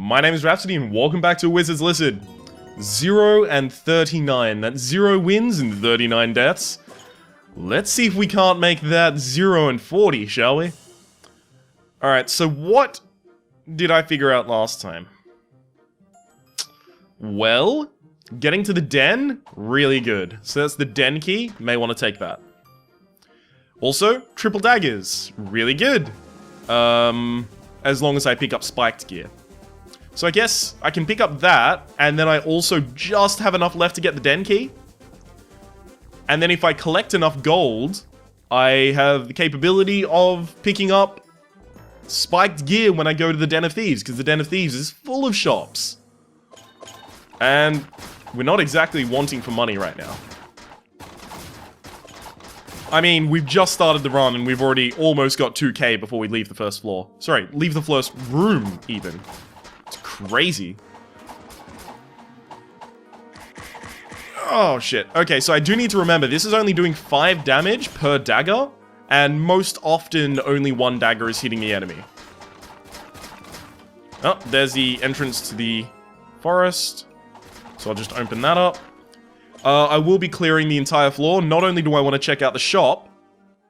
My name is Rhapsody and welcome back to Wizard's Lizard. 0 and 39. That's 0 wins and 39 deaths. Let's see if we can't make that 0 and 40, shall we? Alright, so what did I figure out last time? Well, getting to the den, really good. So that's the den key, may want to take that. Also, triple daggers, really good. As long as I pick up spiked gear. So I guess I can pick up that, and then I also just have enough left to get the den key. And then if I collect enough gold, I have the capability of picking up spiked gear when I go to the Den of Thieves, because the Den of Thieves is full of shops. And we're not exactly wanting for money right now. I mean, we've just started the run and we've already almost got 2k before we leave the first floor. Sorry, leave the first room, even. It's crazy. Oh, shit. Okay, so I do need to remember, this is only doing 5 damage per dagger, and most often only 1 dagger is hitting the enemy. Oh, there's the entrance to the forest. So I'll just open that up. I will be clearing the entire floor. Not only do I want to check out the shop,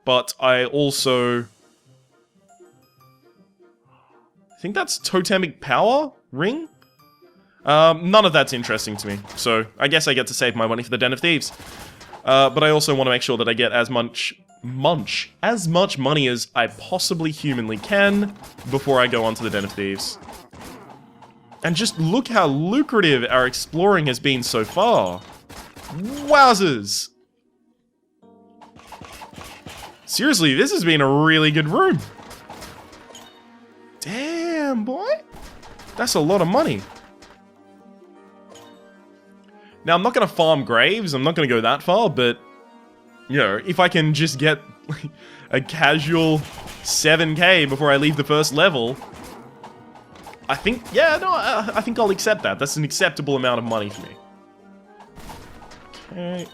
but I also... I think that's Totemic Power Ring? None of that's interesting to me, so I guess I get to save my money for the Den of Thieves. But I also want to make sure that I get as much money as I possibly humanly can before I go on to the Den of Thieves. And just look how lucrative our exploring has been so far. Wowzers! Seriously, this has been a really good room. Damn, boy. That's a lot of money. Now, I'm not going to farm graves. I'm not going to go that far, but... You know, if I can just get like, a casual 7k before I leave the first level... I think... Yeah, no, I think I'll accept that. That's an acceptable amount of money for me. Okay.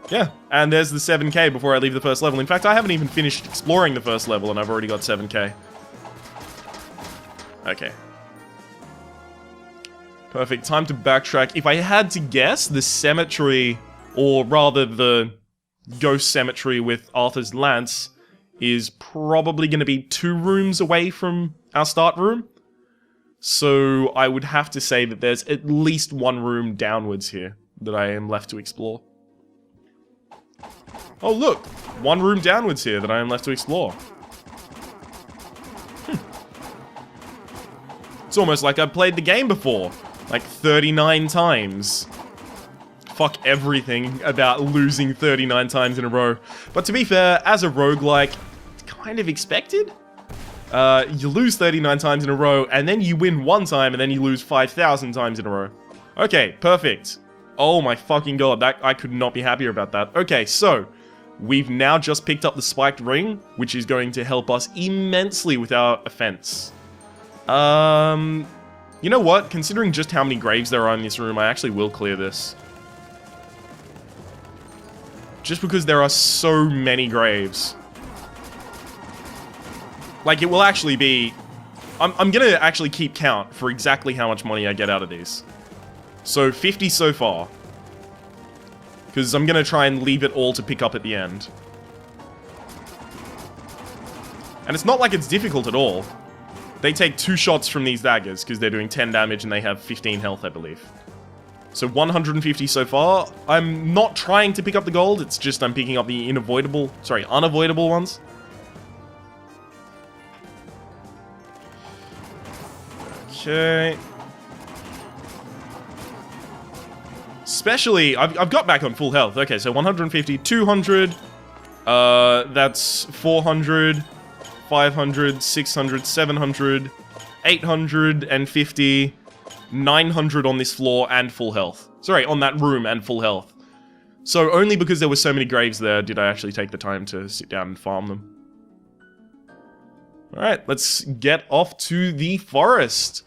Yeah, and there's the 7k before I leave the first level. In fact, I haven't even finished exploring the first level and I've already got 7k. Okay. Perfect, time to backtrack. If I had to guess, the cemetery, or rather the ghost cemetery with Arthur's Lance, is probably going to be 2 rooms away from our start room. So I would have to say that there's at least 1 room downwards here that I am left to explore. Oh look! 1 room downwards here that I am left to explore. It's almost like I've played the game before. Like 39 times. Fuck everything about losing 39 times in a row. But to be fair, as a roguelike, it's kind of expected. You lose 39 times in a row, and then you win 1 time, and then you lose 5,000 times in a row. Okay, perfect. Oh my fucking god, I could not be happier about that. Okay, so, we've now just picked up the spiked ring, which is going to help us immensely with our offense. You know what? Considering just how many graves there are in this room, I actually will clear this. Just because there are so many graves. Like, it will actually be... I'm gonna actually keep count for exactly how much money I get out of these. So, 50 so far. Because I'm gonna try and leave it all to pick up at the end. And it's not like it's difficult at all. They take 2 shots from these daggers, because they're doing 10 damage and they have 15 health, I believe. So 150 so far. I'm not trying to pick up the gold, it's just I'm picking up the unavoidable ones. Okay. Especially, I've got back on full health. Okay, so 150, 200, that's 400... 500, 600, 700, 850, 900 on this floor and full health. Sorry, on that room and full health. So only because there were so many graves there did I actually take the time to sit down and farm them. Alright, let's get off to the forest.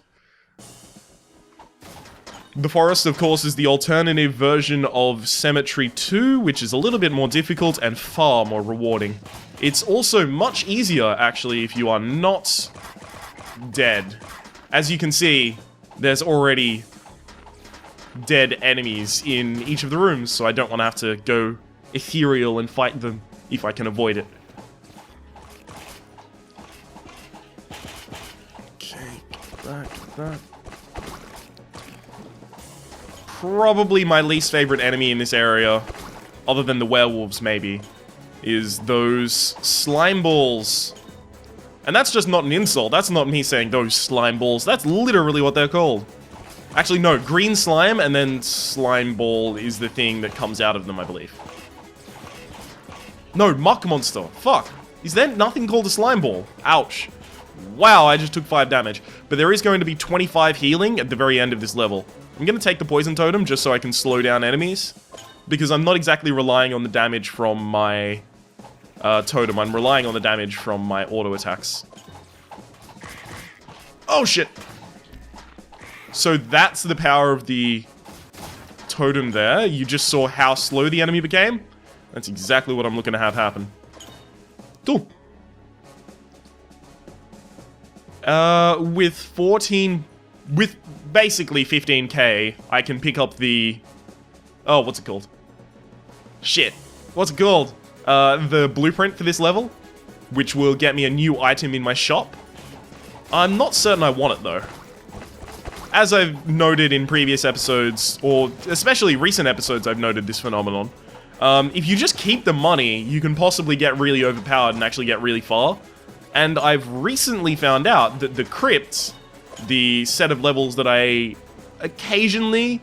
The forest, of course, is the alternative version of Cemetery 2, which is a little bit more difficult and far more rewarding. It's also much easier, actually, if you are not dead. as you can see, there's already dead enemies in each of the rooms, so I don't want to have to go ethereal and fight them if I can avoid it. Okay, get that. Probably my least favorite enemy in this area, other than the werewolves maybe, is those slime balls. And that's just not an insult. That's not me saying those slime balls. That's literally what they're called. Actually, no. Green slime and then slime ball is the thing that comes out of them, I believe. No, muck monster. Fuck. Is there nothing called a slime ball? Ouch. Wow, I just took 5 damage. But there is going to be 25 healing at the very end of this level. I'm going to take the poison totem just so I can slow down enemies. Because I'm not exactly relying on the damage from my totem. I'm relying on the damage from my auto attacks. Oh shit! So that's the power of the totem there. You just saw how slow the enemy became. That's exactly what I'm looking to have happen. Cool. With basically 15k, I can pick up the... Oh, what's it called? Shit. What's it called? The blueprint for this level, which will get me a new item in my shop. I'm not certain I want it, though. As I've noted in previous episodes, or especially recent episodes, I've noted this phenomenon. If you just keep the money, you can possibly get really overpowered and actually get really far. And I've recently found out that the crypt, the set of levels that I occasionally...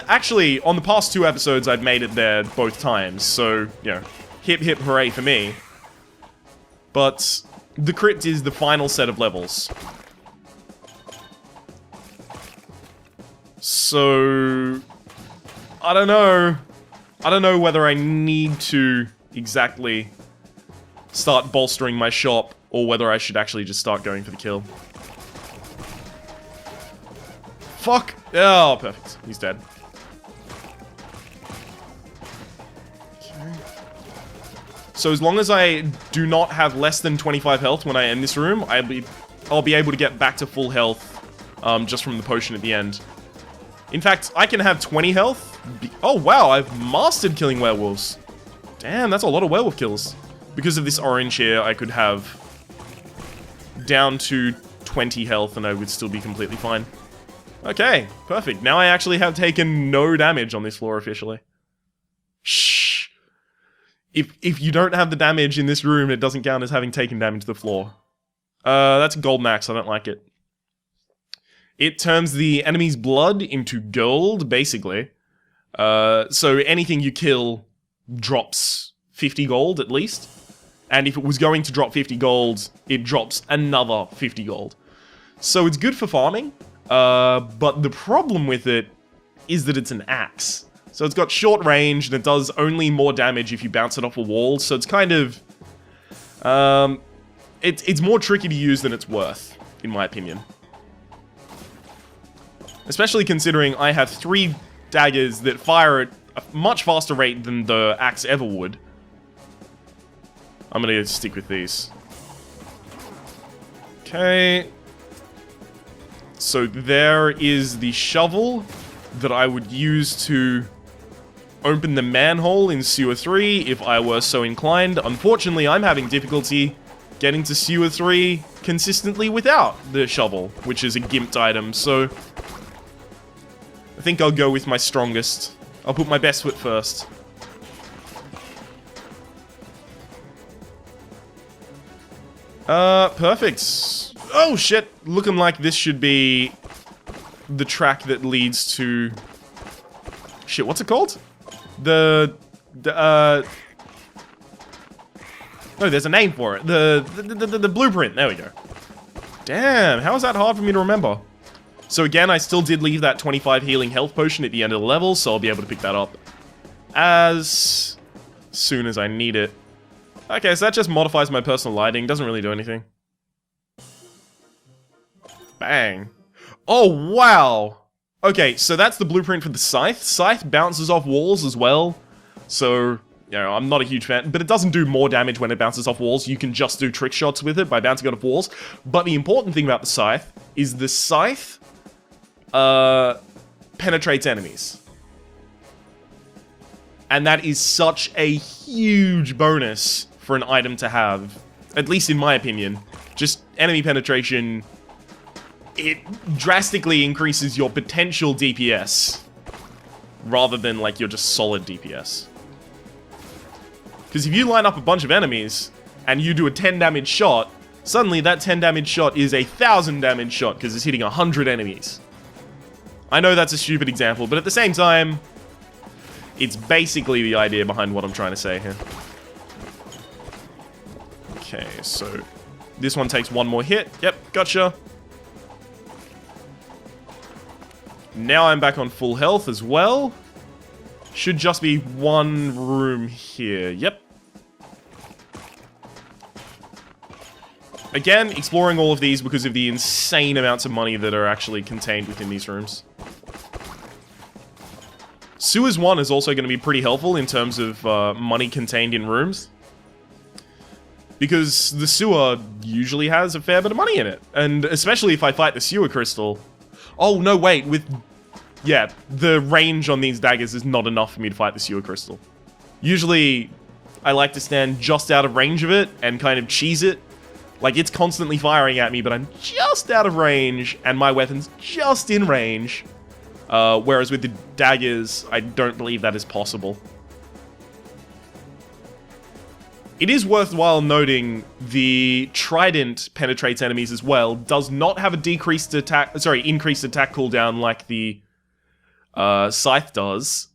Actually, on the past 2 episodes, I've made it there both times, so, you know, hip hip hooray for me. But the crypt is the final set of levels. So... I don't know. I don't know whether I need to exactly start bolstering my shop, or whether I should actually just start going for the kill. Fuck! Oh, perfect. He's dead. Okay. So as long as I do not have less than 25 health when I end this room, I'll be able to get back to full health just from the potion at the end. In fact, I can have 20 health. Oh wow, I've mastered killing werewolves. Damn, that's a lot of werewolf kills. Because of this orange here, I could have down to 20 health and I would still be completely fine. Okay, perfect. Now I actually have taken no damage on this floor officially. Shh. If you don't have the damage in this room, it doesn't count as having taken damage to the floor. That's a golden axe, I don't like it. It turns the enemy's blood into gold, basically. So anything you kill drops 50 gold, at least. And if it was going to drop 50 gold, it drops another 50 gold. So it's good for farming, but the problem with it is that it's an axe. So it's got short range, and it does only more damage if you bounce it off a wall, so it's kind of... it's more tricky to use than it's worth, in my opinion. Especially considering I have 3 daggers that fire at a much faster rate than the axe ever would. I'm gonna stick with these. Okay. So there is the shovel that I would use to open the manhole in Sewer 3 if I were so inclined. Unfortunately, I'm having difficulty getting to Sewer 3 consistently without the shovel, which is a gimped item, so I think I'll go with my strongest. I'll put my best foot first. Perfect. Oh, shit. Looking like this should be the track that leads to... Shit, what's it called? No, there's a name for it. The blueprint. There we go. Damn, how is that hard for me to remember? So again, I still did leave that 25 healing health potion at the end of the level, so I'll be able to pick that up as soon as I need it. Okay, so that just modifies my personal lighting. Doesn't really do anything. Bang. Oh, wow. Okay, so that's the blueprint for the scythe. Scythe bounces off walls as well. So You know, I'm not a huge fan, but it doesn't do more damage when it bounces off walls. You can just do trick shots with it by bouncing off walls. But the important thing about the scythe is the scythe penetrates enemies. And that is such a huge bonus for an item to have, at least in my opinion. Just enemy penetration, it drastically increases your potential DPS, rather than like your just solid DPS. Because if you line up a bunch of enemies, and you do a 10 damage shot, suddenly that 10 damage shot is a 1000 damage shot, because it's hitting 100 enemies. I know that's a stupid example, but at the same time, it's basically the idea behind what I'm trying to say here. Okay, so this one takes one more hit. Yep, gotcha. Now I'm back on full health as well. Should just be one room here. Yep. Again, exploring all of these because of the insane amounts of money that are actually contained within these rooms. Sewers 1 is also going to be pretty helpful in terms of money contained in rooms. Because the sewer usually has a fair bit of money in it. And especially if I fight the sewer crystal. Oh, no, wait. Yeah, the range on these daggers is not enough for me to fight the sewer crystal. Usually, I like to stand just out of range of it and kind of cheese it. Like, it's constantly firing at me, but I'm just out of range, and my weapon's just in range. Whereas with the daggers, I don't believe that is possible. It is worthwhile noting the trident penetrates enemies as well. Does not have a increased attack cooldown like the scythe does.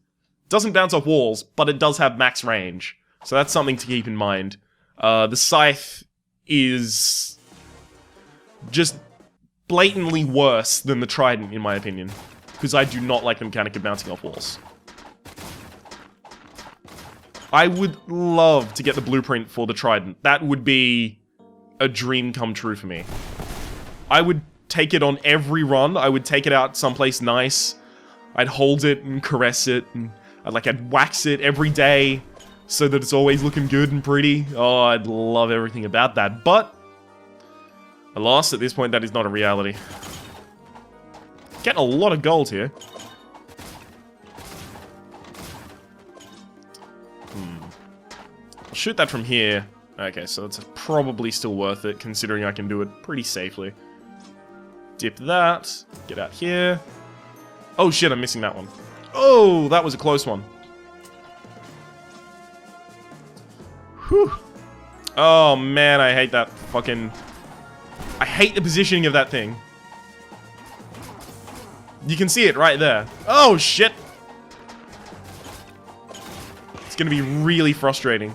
Doesn't bounce off walls, but it does have max range. So that's something to keep in mind. The scythe is just blatantly worse than the trident, in my opinion. Because I do not like the mechanic of bouncing off walls. I would love to get the blueprint for the trident. That would be a dream come true for me. I would take it on every run. I would take it out someplace nice. I'd hold it and caress it. And I'd wax it every day so that it's always looking good and pretty. Oh, I'd love everything about that. But, alas, at this point, that is not a reality. Getting a lot of gold here. I'll shoot that from here. Okay, so it's probably still worth it, considering I can do it pretty safely. Dip that. Get out here. Oh shit, I'm missing that one. Oh, that was a close one. Whew. Oh man, I hate that fucking... I hate the positioning of that thing. You can see it right there. Oh, shit. It's gonna be really frustrating.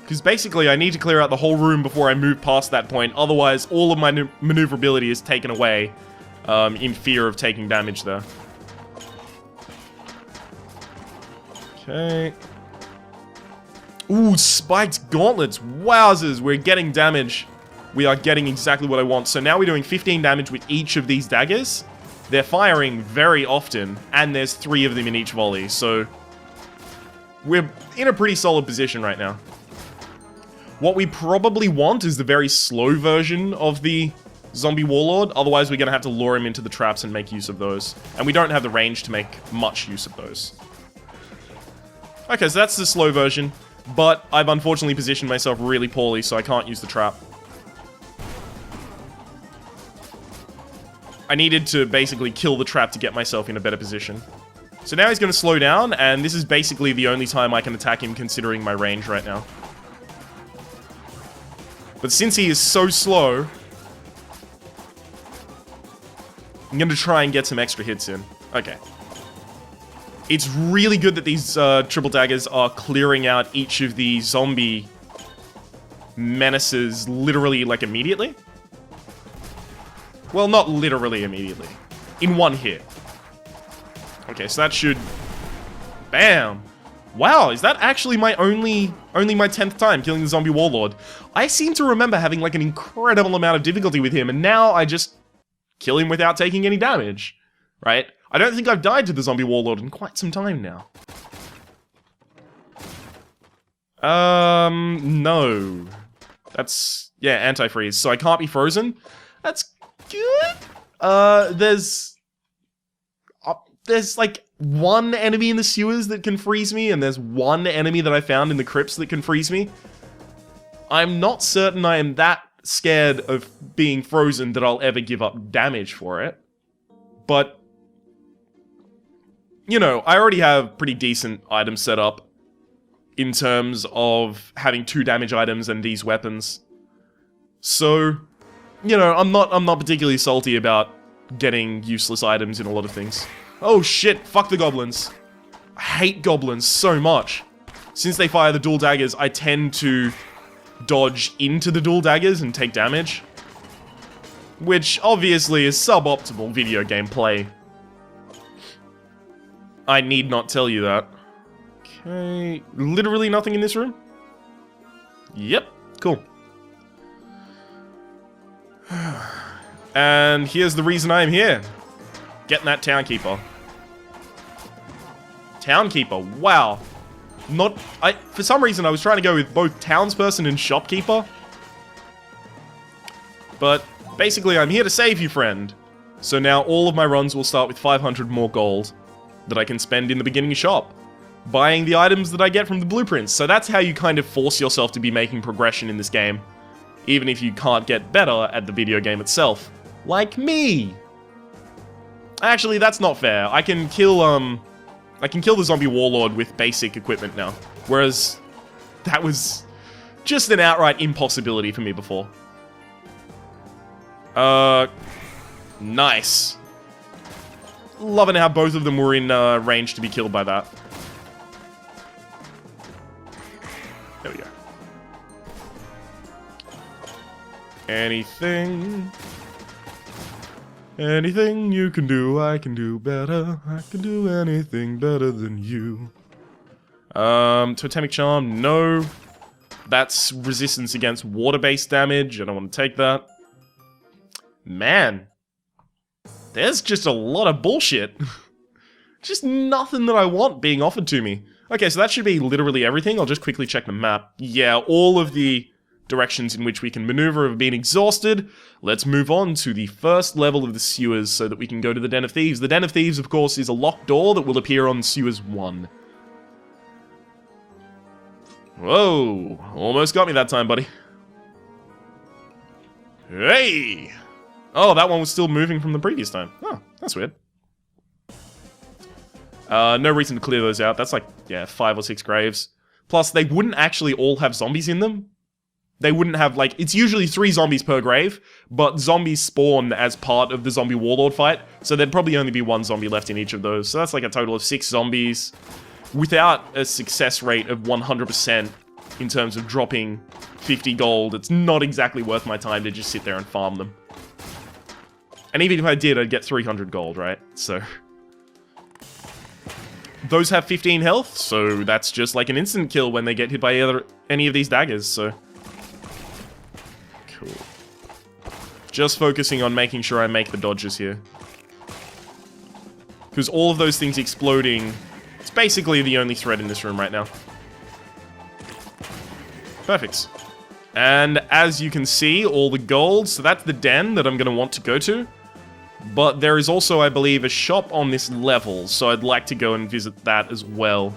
Because basically, I need to clear out the whole room before I move past that point. Otherwise, all of my maneuverability is taken away in fear of taking damage there. Okay. Ooh, spiked gauntlets. Wowzers, we're getting damage. We are getting exactly what I want. So now we're doing 15 damage with each of these daggers. They're firing very often, and there's 3 of them in each volley, so we're in a pretty solid position right now. What we probably want is the very slow version of the zombie warlord, otherwise we're going to have to lure him into the traps and make use of those. And we don't have the range to make much use of those. Okay, so that's the slow version, but I've unfortunately positioned myself really poorly, so I can't use the trap. I needed to basically kill the trap to get myself in a better position. So now he's going to slow down, and this is basically the only time I can attack him considering my range right now. But since he is so slow, I'm going to try and get some extra hits in. Okay. It's really good that these triple daggers are clearing out each of the zombie menaces literally, like, immediately. Well, not literally immediately. In one hit. Okay, so that should... Bam! Wow, is that actually my only my 10th time killing the zombie warlord? I seem to remember having, like, an incredible amount of difficulty with him, and now I just kill him without taking any damage. Right? I don't think I've died to the zombie warlord in quite some time now. No. That's, yeah, anti-freeze. So I can't be frozen. That's good. There's like one enemy in the sewers that can freeze me, and there's one enemy that I found in the crypts that can freeze me. I'm not certain I am that scared of being frozen that I'll ever give up damage for it. But, you know, I already have pretty decent items set up in terms of having 2 damage items and these weapons. So, you know, I'm not particularly salty about getting useless items in a lot of things. Oh shit, fuck the goblins. I hate goblins so much. Since they fire the dual daggers, I tend to dodge into the dual daggers and take damage. Which obviously is suboptimal video game play. I need not tell you that. Okay, literally nothing in this room? Yep, cool. And here's the reason I'm here. Getting that Townkeeper. Townkeeper, wow. For some reason I was trying to go with both Townsperson and Shopkeeper. But basically I'm here to save you, friend. So now all of my runs will start with 500 more gold that I can spend in the beginning shop, buying the items that I get from the blueprints. So that's how you kind of force yourself to be making progression in this game, even if you can't get better at the video game itself. Like me! Actually, that's not fair. I can kill the zombie warlord with basic equipment now. Whereas, that was just an outright impossibility for me before. Nice. Loving how both of them were in range to be killed by that. There we go. Anything you can do, I can do better. I can do anything better than you. Totemic Charm, no. That's resistance against water-based damage. I don't want to take that. Man. There's just a lot of bullshit. Just nothing that I want being offered to me. Okay, so that should be literally everything. I'll just quickly check the map. Yeah, all of the directions in which we can maneuver have been exhausted. Let's move on to the first level of the sewers so that we can go to the Den of Thieves. The Den of Thieves, of course, is a locked door that will appear on Sewers 1. Whoa, almost got me that time, buddy. Hey! Oh, that one was still moving from the previous time. Oh, that's weird. No reason to clear those out. That's like, yeah, 5 or 6 graves. Plus, they wouldn't actually all have zombies in them. They wouldn't have, like, it's usually 3 zombies per grave, but zombies spawn as part of the zombie warlord fight, so there'd probably only be 1 zombie left in each of those. So that's like a total of 6 zombies, without a success rate of 100% in terms of dropping 50 gold. It's not exactly worth my time to just sit there and farm them. And even if I did, I'd get 300 gold, right? So those have 15 health, so that's just like an instant kill when they get hit by any of these daggers, so cool. Just focusing on making sure I make the dodges here. Because all of those things exploding, it's basically the only threat in this room right now. Perfect. And as you can see, all the gold, so that's the den that I'm going to want to go to. But there is also, I believe, a shop on this level, so I'd like to go and visit that as well.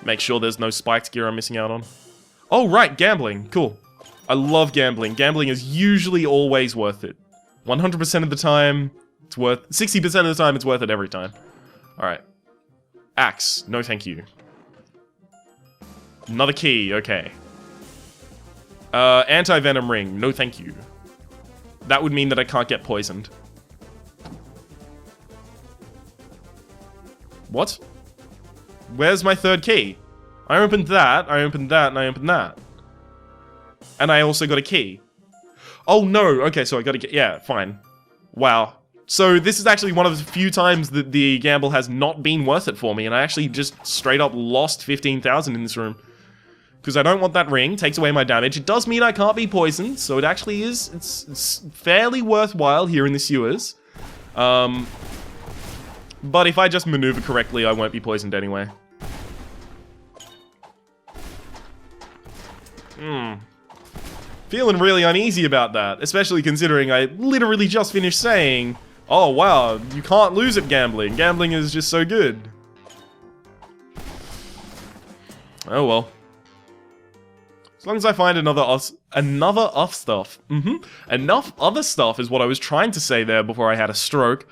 Make sure there's no spiked gear I'm missing out on. Oh, right, gambling. Cool. I love gambling. Gambling is usually always worth it. 100% of the time, it's worth... 60% of the time, it's worth it every time. Alright. Axe. No thank you. Another key. Okay. Anti-venom ring. No thank you. That would mean that I can't get poisoned. What? Where's my third key? I opened that, and I opened that. And I also got a key. Oh no, okay, so I got a key. Yeah, fine. Wow. So this is actually one of the few times that the gamble has not been worth it for me, and I actually just straight up lost 15,000 in this room. Because I don't want that ring, takes away my damage. It does mean I can't be poisoned, so it actually is, it's fairly worthwhile here in the sewers. But if I just maneuver correctly, I won't be poisoned anyway. Feeling really uneasy about that, especially considering I literally just finished saying, oh wow, you can't lose at gambling. Gambling is just so good. Oh well. As long as I find enough stuff. Enough other stuff is what I was trying to say there before I had a stroke.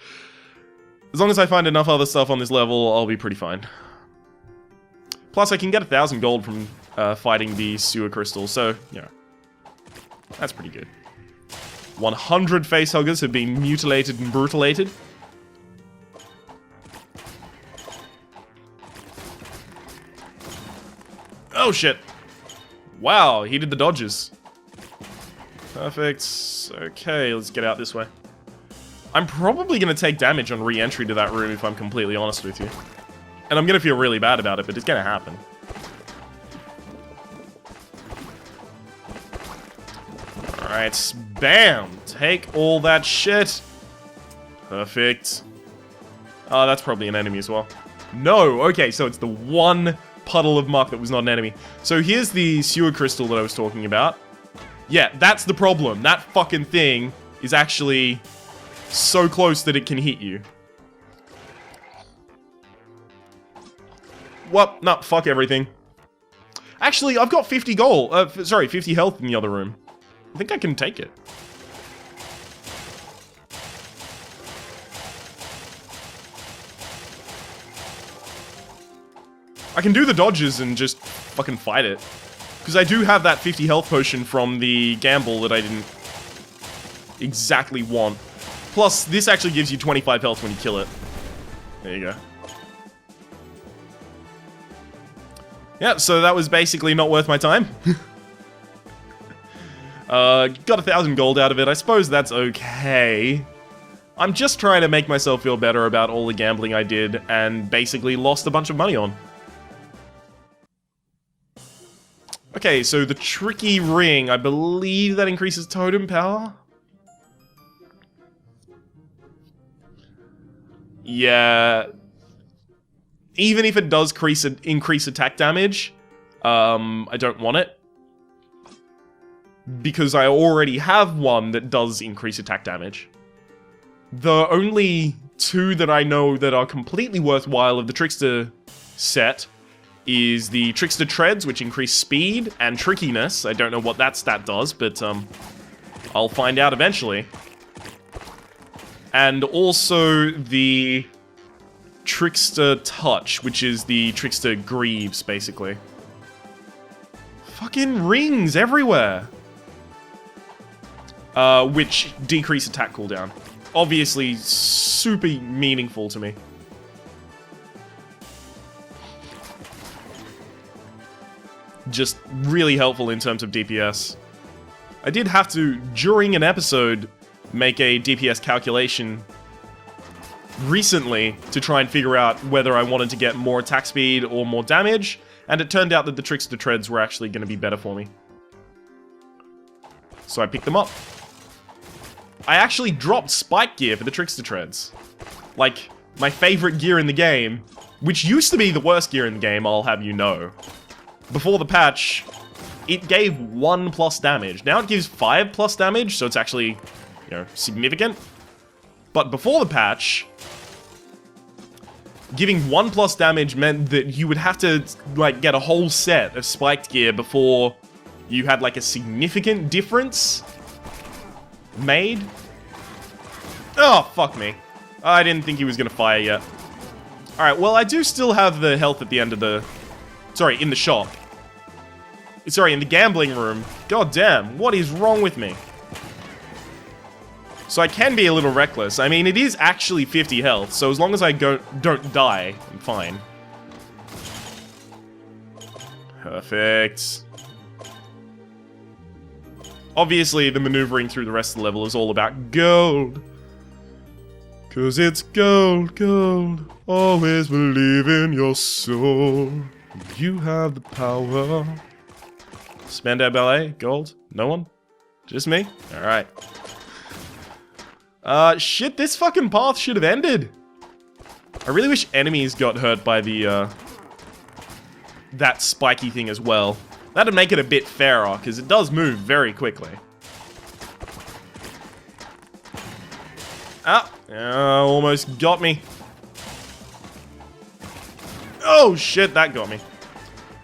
As long as I find enough other stuff on this level, I'll be pretty fine. Plus, I can get 1,000 gold from fighting the sewer crystal, so, you know. That's pretty good. 100 facehuggers have been mutilated and brutalated. Oh shit! Wow, he did the dodges. Perfect. Okay, let's get out this way. I'm probably going to take damage on re-entry to that room if I'm completely honest with you. And I'm going to feel really bad about it, but it's going to happen. Alright, bam! Take all that shit. Perfect. Oh, that's probably an enemy as well. No, okay, so it's the one puddle of muck that was not an enemy. So here's the sewer crystal that I was talking about. Yeah, that's the problem. That fucking thing is actually so close that it can hit you. Well, no, fuck everything. Actually, I've got 50 gold. 50 health in the other room. I think I can take it. I can do the dodges and just fucking fight it. Because I do have that 50 health potion from the gamble that I didn't exactly want. Plus, this actually gives you 25 health when you kill it. There you go. Yeah, so that was basically not worth my time. Got 1,000 gold out of it. I suppose that's okay. I'm just trying to make myself feel better about all the gambling I did and basically lost a bunch of money on. Okay, so the tricky ring, I believe that increases totem power? Yeah. Even if it does increase attack damage, I don't want it. Because I already have one that does increase attack damage. The only two that I know that are completely worthwhile of the Trickster set is the Trickster Treads, which increase speed and trickiness. I don't know what that stat does, but I'll find out eventually. And also the Trickster Touch, which is the Trickster Greaves, basically. Fucking rings everywhere! Which decrease attack cooldown. Obviously, super meaningful to me. Just really helpful in terms of DPS. I did have to, during an episode, make a DPS calculation recently to try and figure out whether I wanted to get more attack speed or more damage, and it turned out that the Trickster Treads were actually going to be better for me. So I picked them up. I actually dropped Spike Gear for the Trickster Treads. Like, my favorite gear in the game, which used to be the worst gear in the game, I'll have you know. Before the patch, it gave 1+ damage. Now it gives 5+ damage, so it's actually, you know, significant. But before the patch, giving 1+ damage meant that you would have to, like, get a whole set of spiked gear before you had, like, a significant difference made. Oh, fuck me. I didn't think he was gonna fire yet. Alright, well, I do still have the health at the end of the... Sorry, in the shop. Sorry, in the gambling room. God damn, what is wrong with me? So I can be a little reckless. I mean, it is actually 50 health, so as long as I don't die, I'm fine. Perfect. Obviously, the maneuvering through the rest of the level is all about gold. 'Cause it's gold, gold. Always believe in your soul. You have the power. Spandau Ballet, gold? No one? Just me? Alright. Shit, this fucking path should have ended. I really wish enemies got hurt by the, that spiky thing as well. That'd make it a bit fairer, because it does move very quickly. Ah, almost got me. Oh shit, that got me.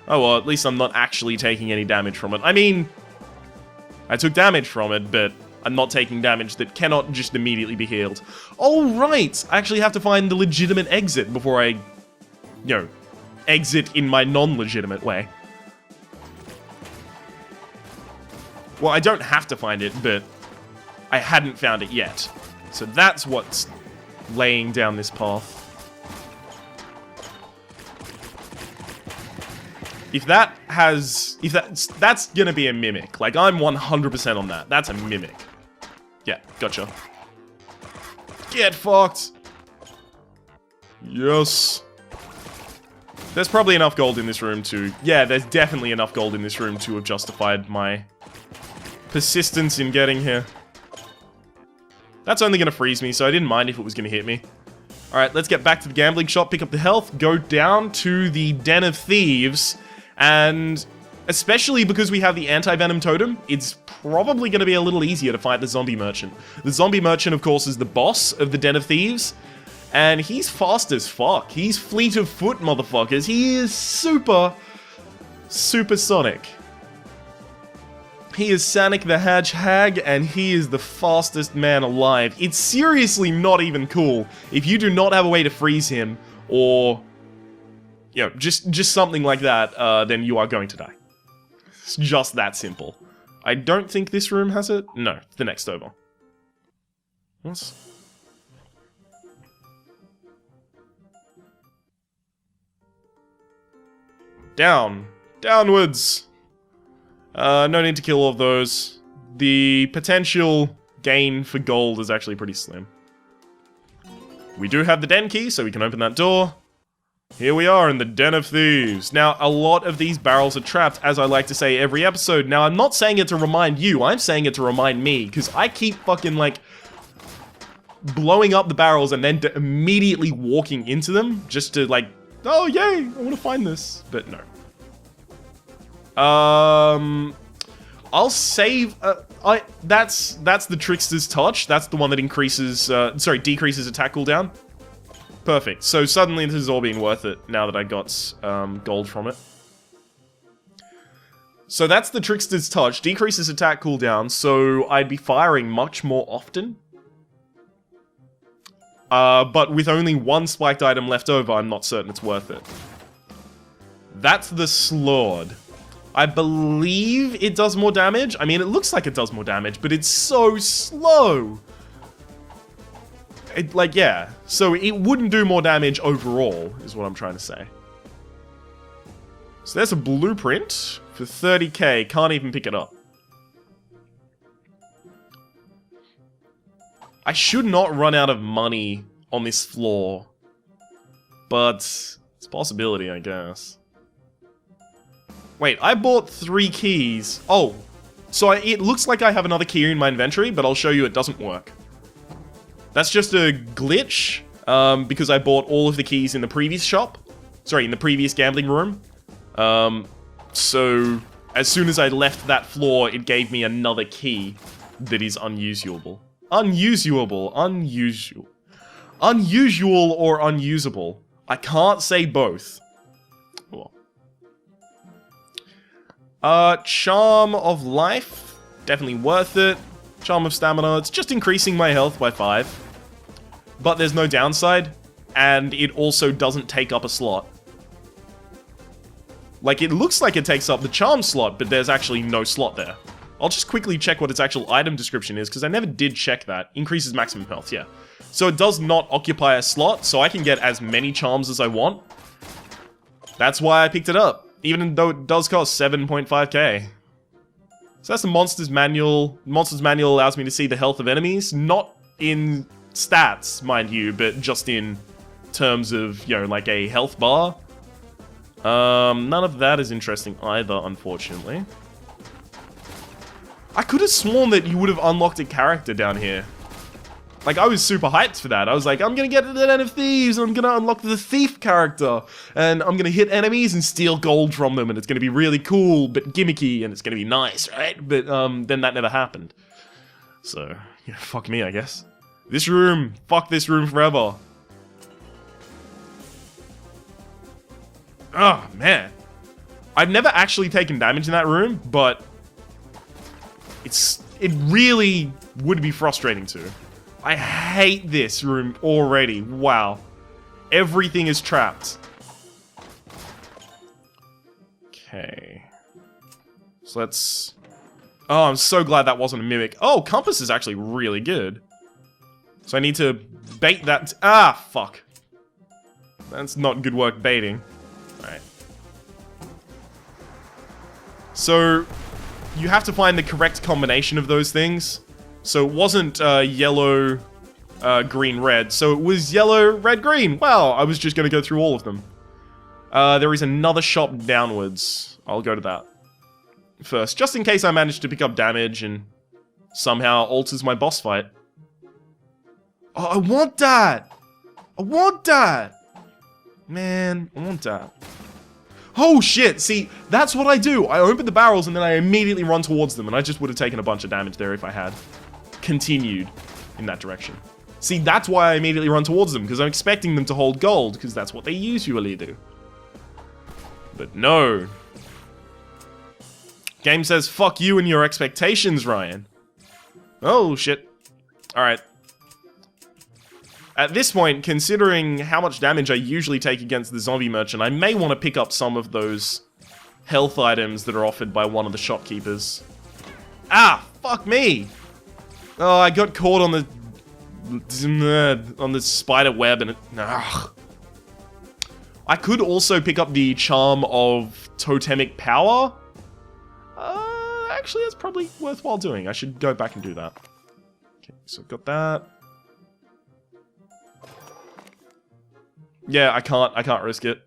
Oh well, at least I'm not actually taking any damage from it. I mean, I took damage from it, but I'm not taking damage that cannot just immediately be healed. Oh right, I actually have to find the legitimate exit before I, exit in my non-legitimate way. Well, I don't have to find it, but I hadn't found it yet. So that's what's laying down this path. If that's gonna be a mimic. Like, I'm 100% on that. That's a mimic. Yeah, gotcha. Get fucked! Yes. There's probably enough gold in this room to... Yeah, there's definitely enough gold in this room to have justified my persistence in getting here. That's only gonna freeze me, so I didn't mind if it was gonna hit me. Alright, let's get back to the gambling shop, pick up the health, go down to the Den of Thieves, and especially because we have the anti-venom totem, it's probably going to be a little easier to fight the zombie merchant. The zombie merchant, of course, is the boss of the Den of Thieves, and he's fast as fuck. He's fleet of foot, motherfuckers. He is super sonic. He is Sonic the Hedgehog, and he is the fastest man alive. It's seriously not even cool if you do not have a way to freeze him, or... just something like that, then you are going to die. It's just that simple. I don't think this room has it. No, the next over. What? Down. Downwards. No need to kill all of those. The potential gain for gold is actually pretty slim. We do have the den key, so we can open that door. Here we are in the Den of Thieves. Now, a lot of these barrels are trapped, as I like to say every episode. Now, I'm not saying it to remind you, I'm saying it to remind me, because I keep fucking, blowing up the barrels and then immediately walking into them, just to, oh, yay, I want to find this. But no. I'll save, that's the Trickster's Touch. That's the one that decreases attack cooldown. Perfect. So suddenly this has all been worth it now that I got gold from it. So that's the Trickster's Touch. Decreases attack cooldown, so I'd be firing much more often. But with only one spiked item left over, I'm not certain it's worth it. That's the Slord. I believe it does more damage. I mean, it looks like it does more damage, but it's so slow. Yeah. So it wouldn't do more damage overall, is what I'm trying to say. So there's a blueprint for 30k. Can't even pick it up. I should not run out of money on this floor. But it's a possibility, I guess. Wait, I bought 3 keys. Oh, so it looks like I have another key in my inventory, but I'll show you it doesn't work. That's just a glitch, because I bought all of the keys in the previous shop. Sorry, in the previous gambling room. So, as soon as I left that floor, it gave me another key that is unusable. Unusual or unusable. I can't say both. Charm of Life. Definitely worth it. Charm of Stamina. It's just increasing my health by 5. But there's no downside. And it also doesn't take up a slot. It looks like it takes up the charm slot, but there's actually no slot there. I'll just quickly check what its actual item description is, because I never did check that. Increases maximum health, yeah. So it does not occupy a slot, so I can get as many charms as I want. That's why I picked it up, even though it does cost 7.5k. So that's the Monster's Manual. Monster's Manual allows me to see the health of enemies, not in stats, mind you, but just in terms of, a health bar. None of that is interesting either, unfortunately. I could have sworn that you would have unlocked a character down here. Like, I was super hyped for that. I was like, I'm gonna get to the Den of Thieves, and I'm gonna unlock the thief character, and I'm gonna hit enemies and steal gold from them, and it's gonna be really cool, but gimmicky, and it's gonna be nice, right? But, then that never happened. So, yeah, fuck me, I guess. This room, fuck this room forever. Oh, man. I've never actually taken damage in that room, but it really would be frustrating too. I hate this room already. Wow. Everything is trapped. Okay. So let's... Oh, I'm so glad that wasn't a mimic. Oh, compass is actually really good. So I need to bait that... Ah, fuck. That's not good work baiting. Alright. So, you have to find the correct combination of those things. So it wasn't yellow, green, red. So it was yellow, red, green. Wow, I was just going to go through all of them. There is another shop downwards. I'll go to that first, just in case I manage to pick up damage and somehow alters my boss fight. Oh, I want that! I want that! Man, I want that. Oh shit, see, that's what I do. I open the barrels and then I immediately run towards them, and I just would have taken a bunch of damage there if I had continued in that direction. See, that's why I immediately run towards them, because I'm expecting them to hold gold, because that's what they usually do. But no. Game says, fuck you and your expectations, Ryan. Oh shit. Alright. At this point, considering how much damage I usually take against the zombie merchant, I may want to pick up some of those health items that are offered by one of the shopkeepers. Ah, fuck me! Oh, I got caught on the spider web and it... Ugh. I could also pick up the charm of totemic power. Actually, that's probably worthwhile doing. I should go back and do that. Okay, so I've got that. Yeah, I can't risk it.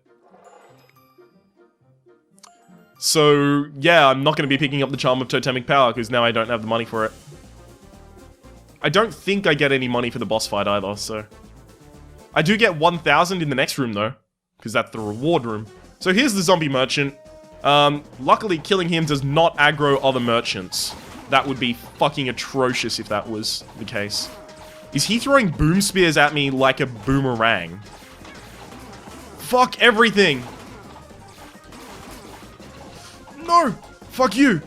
So, yeah, I'm not going to be picking up the Charm of Totemic Power, because now I don't have the money for it. I don't think I get any money for the boss fight either, so... I do get 1,000 in the next room, though, because that's the reward room. So here's the zombie merchant. Luckily, killing him does not aggro other merchants. That would be fucking atrocious if that was the case. Is he throwing boom spears at me like a boomerang? Fuck everything! No! Fuck you!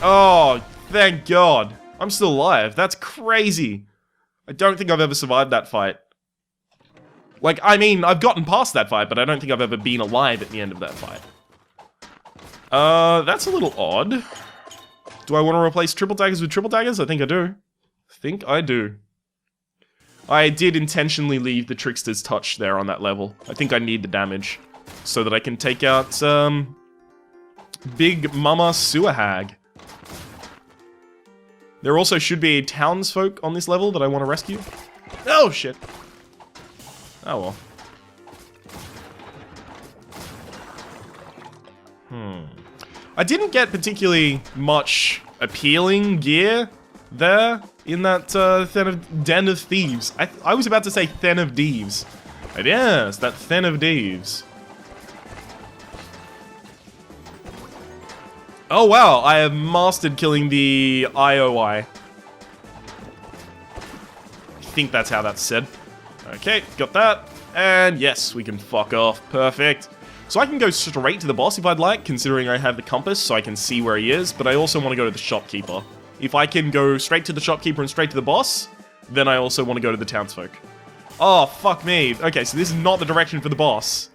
Oh, thank God. I'm still alive. That's crazy. I don't think I've ever survived that fight. Like, I mean, I've gotten past that fight, but I don't think I've ever been alive at the end of that fight. That's a little odd. Do I want to replace triple daggers with triple daggers? I think I do. I did intentionally leave the Trickster's Touch there on that level. I think I need the damage so that I can take out, Big Mama Sewer Hag. There also should be townsfolk on this level that I want to rescue. Oh, shit. Oh, well. I didn't get particularly much appealing gear there in that Den of Thieves. I was about to say Den of Thieves. But yes, that Den of Thieves. Oh wow, I have mastered killing the IOI. I think that's how that's said. Okay, got that. And yes, we can fuck off. Perfect. So I can go straight to the boss if I'd like, considering I have the compass so I can see where he is, but I also want to go to the shopkeeper. If I can go straight to the shopkeeper and straight to the boss, then I also want to go to the townsfolk. Oh, fuck me. Okay, so this is not the direction for the boss.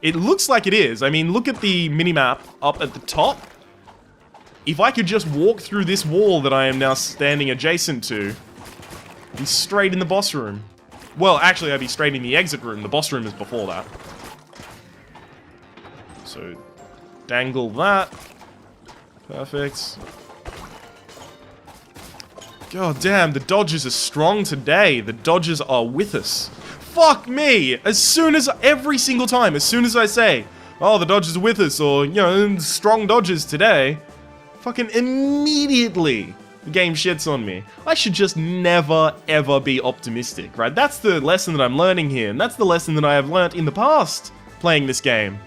It looks like it is. I mean, look at the minimap up at the top. If I could just walk through this wall that I am now standing adjacent to, I'd be straight in the boss room. Well, actually, I'd be straight in the exit room. The boss room is before that. So, dangle that. Perfect. God damn, the dodgers are strong today. The dodgers are with us. Fuck me! Every single time, as soon as I say, oh, the dodgers are with us, or, you know, strong dodgers today, fucking immediately, the game shits on me. I should just never, ever be optimistic, right? That's the lesson that I'm learning here, and that's the lesson that I have learnt in the past playing this game.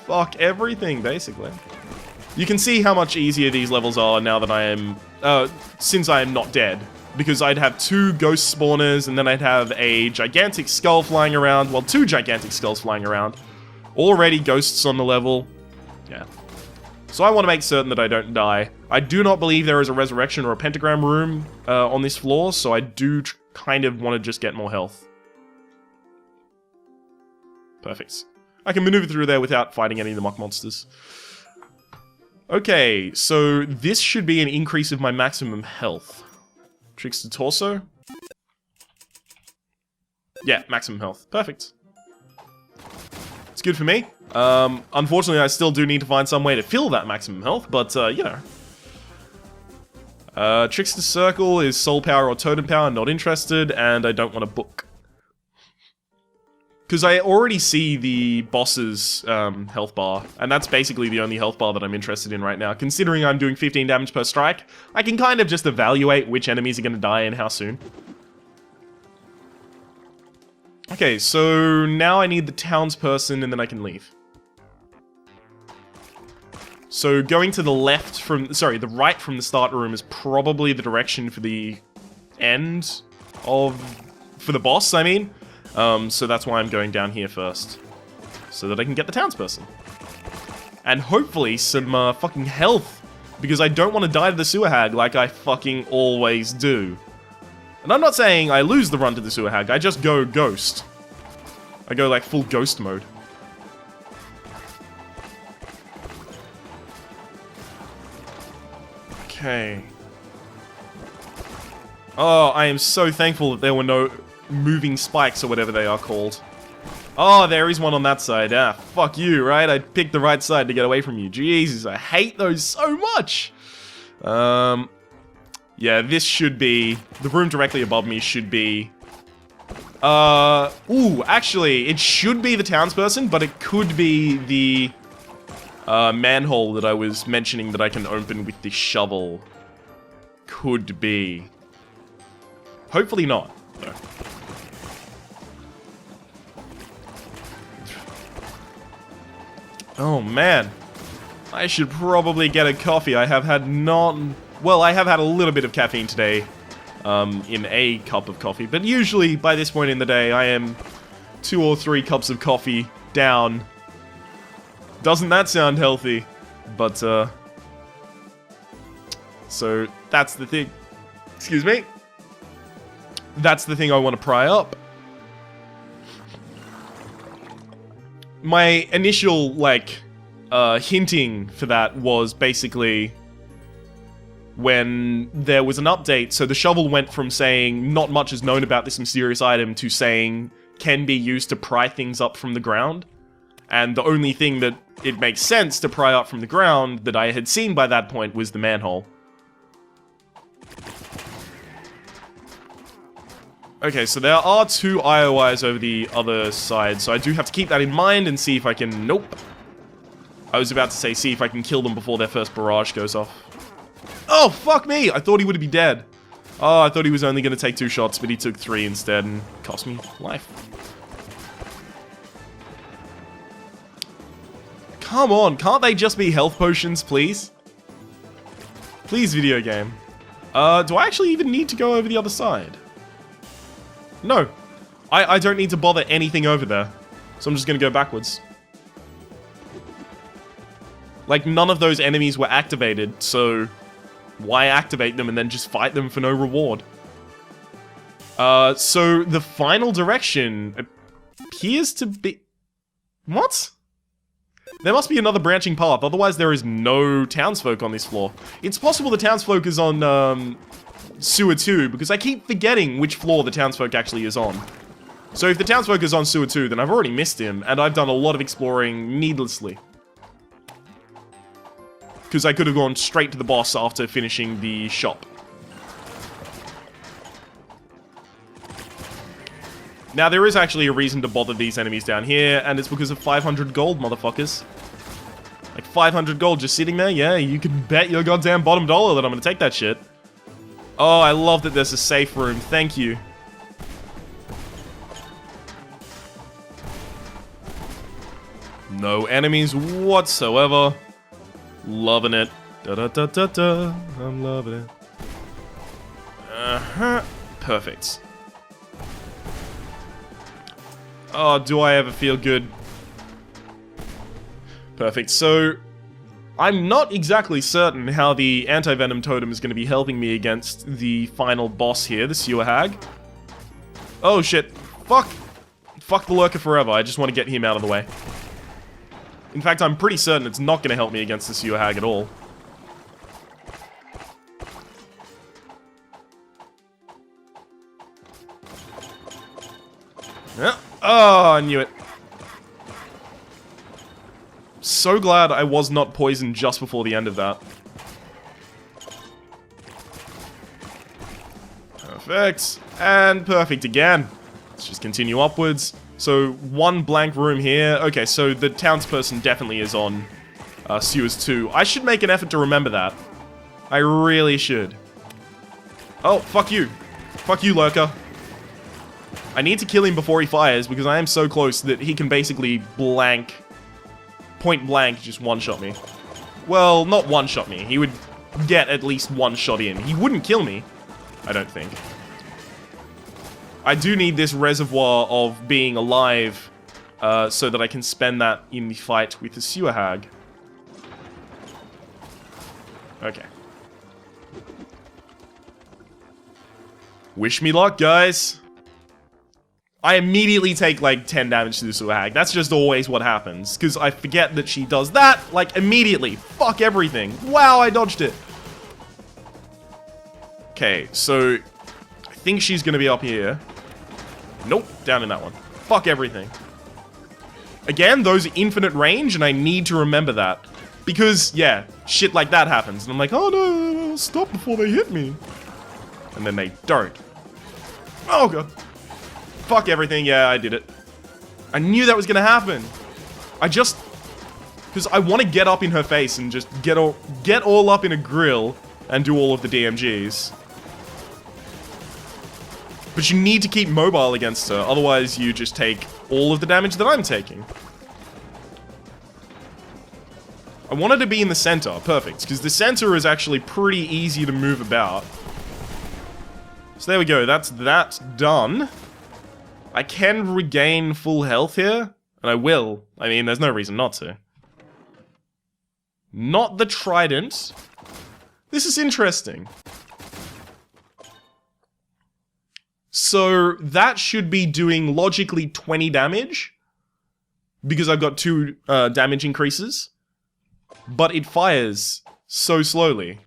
Fuck everything, basically. You can see how much easier these levels are now that I am, since I am not dead. Because I'd have 2 ghost spawners, and then I'd have a gigantic skull flying around, well, 2 gigantic skulls flying around. Already ghosts on the level. Yeah. So I want to make certain that I don't die. I do not believe there is a resurrection or a pentagram room on this floor, so I do kind of want to just get more health. Perfect. I can maneuver through there without fighting any of the muck monsters. Okay, so this should be an increase of my maximum health. Tricks to torso? Yeah, maximum health. Perfect. It's good for me. Unfortunately, I still do need to find some way to fill that maximum health, but, you know. Trickster Circle is Soul Power or Totem Power, not interested, and I don't want to book. Because I already see the boss's health bar, and that's basically the only health bar that I'm interested in right now. Considering I'm doing 15 damage per strike, I can kind of just evaluate which enemies are going to die and how soon. Okay, so now I need the townsperson, and then I can leave. So going to the left from, sorry, the right from the start room is probably the direction for the end of, for the boss, I mean. So that's why I'm going down here first. So that I can get the townsperson. And hopefully some fucking health. Because I don't want to die to the sewer hag like I fucking always do. And I'm not saying I lose the run to the sewer hag, I just go ghost. I go like full ghost mode. Okay. Oh, I am so thankful that there were no moving spikes or whatever they are called. Oh, there is one on that side. Ah, fuck you, right? I picked the right side to get away from you. Jesus, I hate those so much. Yeah, this should be... The room directly above me should be... Ooh, actually, it should be the townsperson, but it could be the... manhole that I was mentioning that I can open with the shovel. Could be. Hopefully not, though. Oh, man. I should probably get a coffee. I have had well, I have had a little bit of caffeine today, in a cup of coffee. But usually, by this point in the day, I am 2 or 3 cups of coffee down. Doesn't that sound healthy? But, so, that's the thing. Excuse me. That's the thing I want to pry up. My initial, like, hinting for that was basically when there was an update. So the shovel went from saying not much is known about this mysterious item to saying can be used to pry things up from the ground. And the only thing that it makes sense to pry up from the ground that I had seen by that point was the manhole. Okay, so there are 2 IOIs over the other side, so I do have to keep that in mind and see if I can... Nope. I was about to say, see if I can kill them before their first barrage goes off. Oh, fuck me! I thought he would be dead. Oh, I thought he was only going to take 2 shots, but he took 3 instead and cost me life. Come on, can't they just be health potions, please? Please, video game. Do I actually even need to go over the other side? No. I don't need to bother anything over there. So I'm just gonna go backwards. Like, none of those enemies were activated, so... Why activate them and then just fight them for no reward? So the final direction appears to be... What? There must be another branching path, otherwise there is no townsfolk on this floor. It's possible the townsfolk is on, Sewer 2, because I keep forgetting which floor the townsfolk actually is on. So if the townsfolk is on Sewer 2, then I've already missed him, and I've done a lot of exploring needlessly. Because I could have gone straight to the boss after finishing the shop. Now, there is actually a reason to bother these enemies down here, and it's because of 500 gold, motherfuckers. Like, 500 gold just sitting there? Yeah, you can bet your goddamn bottom dollar that I'm gonna take that shit. Oh, I love that there's a safe room. Thank you. No enemies whatsoever. Loving it. Da-da-da-da-da. I'm loving it. Uh-huh. Perfect. Oh, do I ever feel good? Perfect. So, I'm not exactly certain how the anti-venom totem is going to be helping me against the final boss here, the sewer hag. Oh shit. Fuck. Fuck the lurker forever. I just want to get him out of the way. In fact, I'm pretty certain it's not going to help me against the sewer hag at all. Yeah. Oh, I knew it. So glad I was not poisoned just before the end of that. Perfect. And perfect again. Let's just continue upwards. So, one blank room here. Okay, so the townsperson definitely is on sewers 2. I should make an effort to remember that. I really should. Oh, fuck you. Fuck you, lurker. I need to kill him before he fires, because I am so close that he can basically point blank, just one-shot me. Well, not one-shot me. He would get at least one shot in. He wouldn't kill me, I don't think. I do need this reservoir of being alive, so that I can spend that in the fight with the sewer hag. Okay. Wish me luck, guys. I immediately take, like, 10 damage to the sewer hag. That's just always what happens. Because I forget that she does that, like, immediately. Fuck everything. Wow, I dodged it. Okay, so... I think she's gonna be up here. Nope, down in that one. Fuck everything. Again, those are infinite range, and I need to remember that. Because, yeah, shit like that happens. And I'm like, oh no, stop before they hit me. And then they don't. Oh god. Fuck everything, yeah, I did it. I knew that was gonna happen. I just... Because I want to get up in her face and just get all up in a grill and do all of the DMGs. But you need to keep mobile against her, otherwise you just take all of the damage that I'm taking. I wanted to be in the center, perfect, because the center is actually pretty easy to move about. So there we go, that's that done. I can regain full health here, and I will. I mean, there's no reason not to. Not the trident. This is interesting. So, that should be doing logically 20 damage, because I've got 2 damage increases, but it fires so slowly.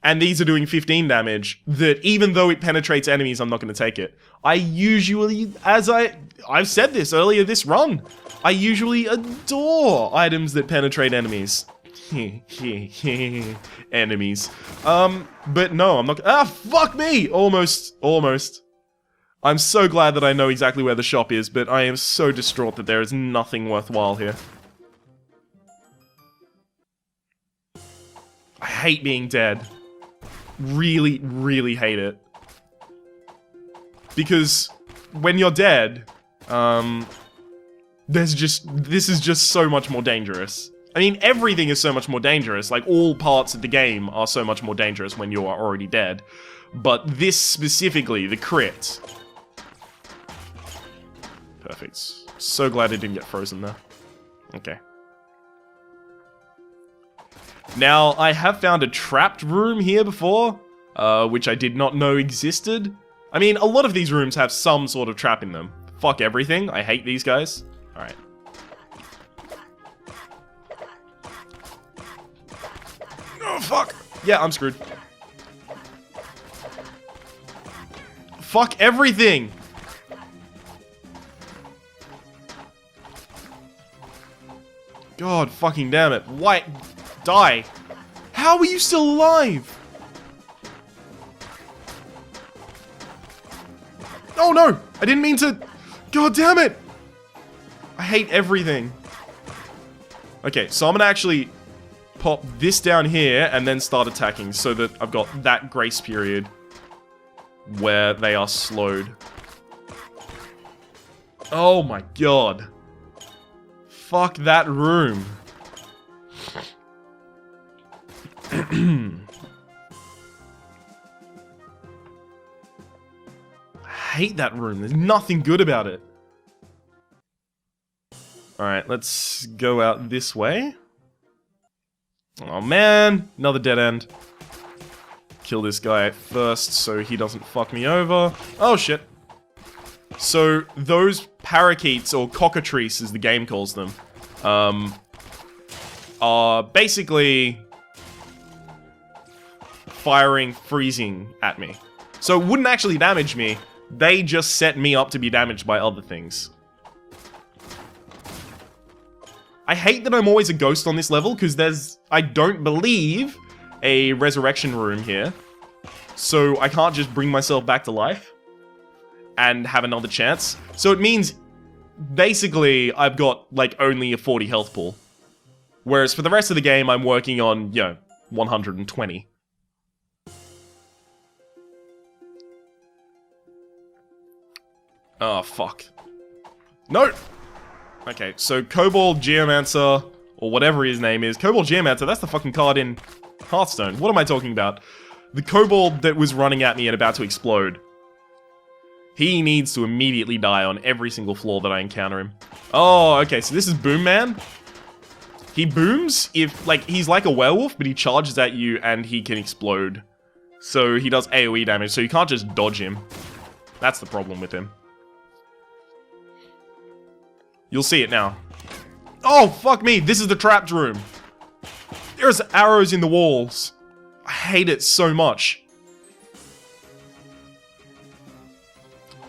And these are doing 15 damage, that even though it penetrates enemies, I'm not going to take it. I usually, I've said this earlier this run, I usually adore items that penetrate enemies. Enemies. But no, I'm not, fuck me! Almost. I'm so glad that I know exactly where the shop is, but I am so distraught that there is nothing worthwhile here. I hate being dead. Really, really hate it. Because when you're dead, this is just so much more dangerous. I mean, everything is so much more dangerous. Like, all parts of the game are so much more dangerous when you are already dead. But this specifically, the crit. Perfect. So glad it didn't get frozen there. Okay. Now, I have found a trapped room here before, which I did not know existed. I mean, a lot of these rooms have some sort of trap in them. Fuck everything. I hate these guys. Alright. Oh, fuck! Yeah, I'm screwed. Fuck everything! God fucking damn it. White, die. How are you still alive? Oh no! I didn't mean to... God damn it! I hate everything. Okay, so I'm gonna actually pop this down here and then start attacking so that I've got that grace period where they are slowed. Oh my god. Fuck that room. I hate that room. There's nothing good about it. Alright, let's go out this way. Oh man, another dead end. Kill this guy first so he doesn't fuck me over. Oh shit. So those parakeets, or cockatrices as the game calls them, are basically firing freezing at me. So it wouldn't actually damage me, they just set me up to be damaged by other things. I hate that I'm always a ghost on this level, because there's, I don't believe, a resurrection room here. So I can't just bring myself back to life and have another chance. So it means, basically, I've got, like, only a 40 health pool. Whereas for the rest of the game, I'm working on, you know, 120. Oh, fuck. No! Okay, so Kobold Geomancer, or whatever his name is. Kobold Geomancer, that's the fucking card in Hearthstone. What am I talking about? The kobold that was running at me and about to explode. He needs to immediately die on every single floor that I encounter him. Oh, okay, so this is Boom Man. He booms if, like, he's like a werewolf, but he charges at you and he can explode. So he does AoE damage, so you can't just dodge him. That's the problem with him. You'll see it now. Oh, fuck me, this is the trapped room. There's arrows in the walls. I hate it so much.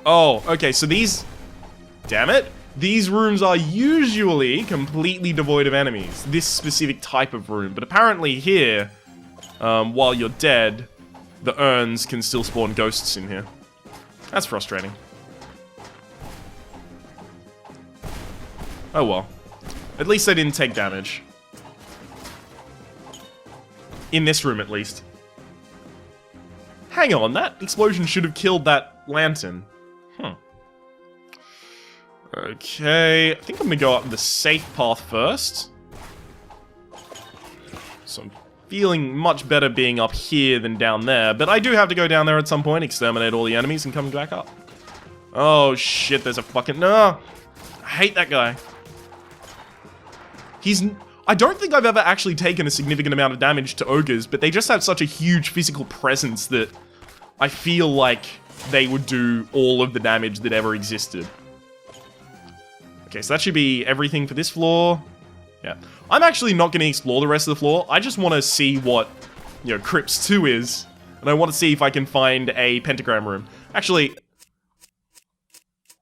Oh, okay, so these... Damn it. These rooms are usually completely devoid of enemies. This specific type of room. But apparently here, while you're dead, the urns can still spawn ghosts in here. That's frustrating. Oh well. At least they didn't take damage. In this room, at least. Hang on, that explosion should have killed that lantern. Huh. Okay, I think I'm gonna go up the safe path first. So I'm feeling much better being up here than down there, but I do have to go down there at some point, exterminate all the enemies, and come back up. Oh shit, there's a fucking... No! I hate that guy. I don't think I've ever actually taken a significant amount of damage to ogres, but they just have such a huge physical presence that I feel like they would do all of the damage that ever existed. Okay, so that should be everything for this floor. Yeah. I'm actually not going to explore the rest of the floor. I just want to see what, you know, Crypts 2 is. And I want to see if I can find a pentagram room. Actually...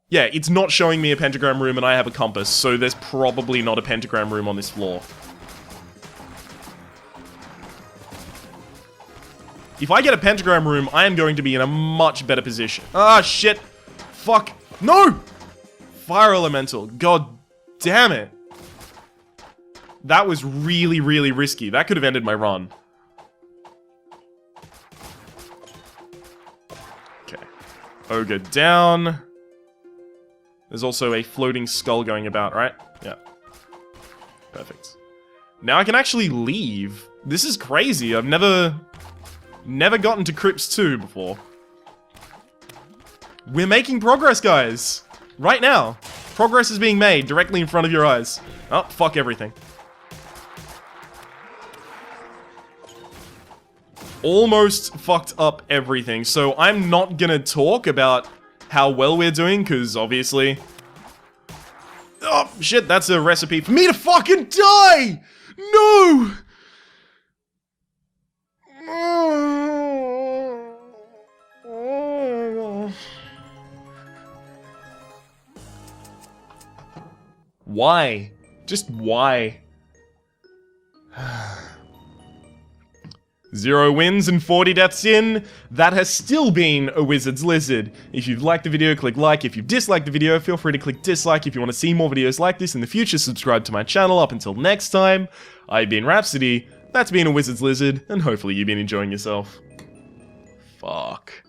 Yeah, it's not showing me a pentagram room and I have a compass, so there's probably not a pentagram room on this floor. If I get a pentagram room, I am going to be in a much better position. Ah, shit. Fuck. No! Fire Elemental. God damn it. That was really, really risky. That could have ended my run. Okay. Ogre down. There's also a floating skull going about, right? Yeah. Perfect. Now I can actually leave. This is crazy. I've never gotten to Crypts 2 before. We're making progress, guys. Right now. Progress is being made directly in front of your eyes. Oh, fuck everything. Almost fucked up everything. So I'm not gonna talk about how well we're doing, because obviously... Oh, shit, that's a recipe for me to fucking die! No! Why? Just why? 0 wins and 40 deaths in, that has still been a Wizard's Lizard. If you've liked the video, click like. If you've disliked the video, feel free to click dislike. If you want to see more videos like this in the future, subscribe to my channel. Up until next time, I've been Rhapsody, that's been a Wizard's Lizard, and hopefully you've been enjoying yourself. Fuck.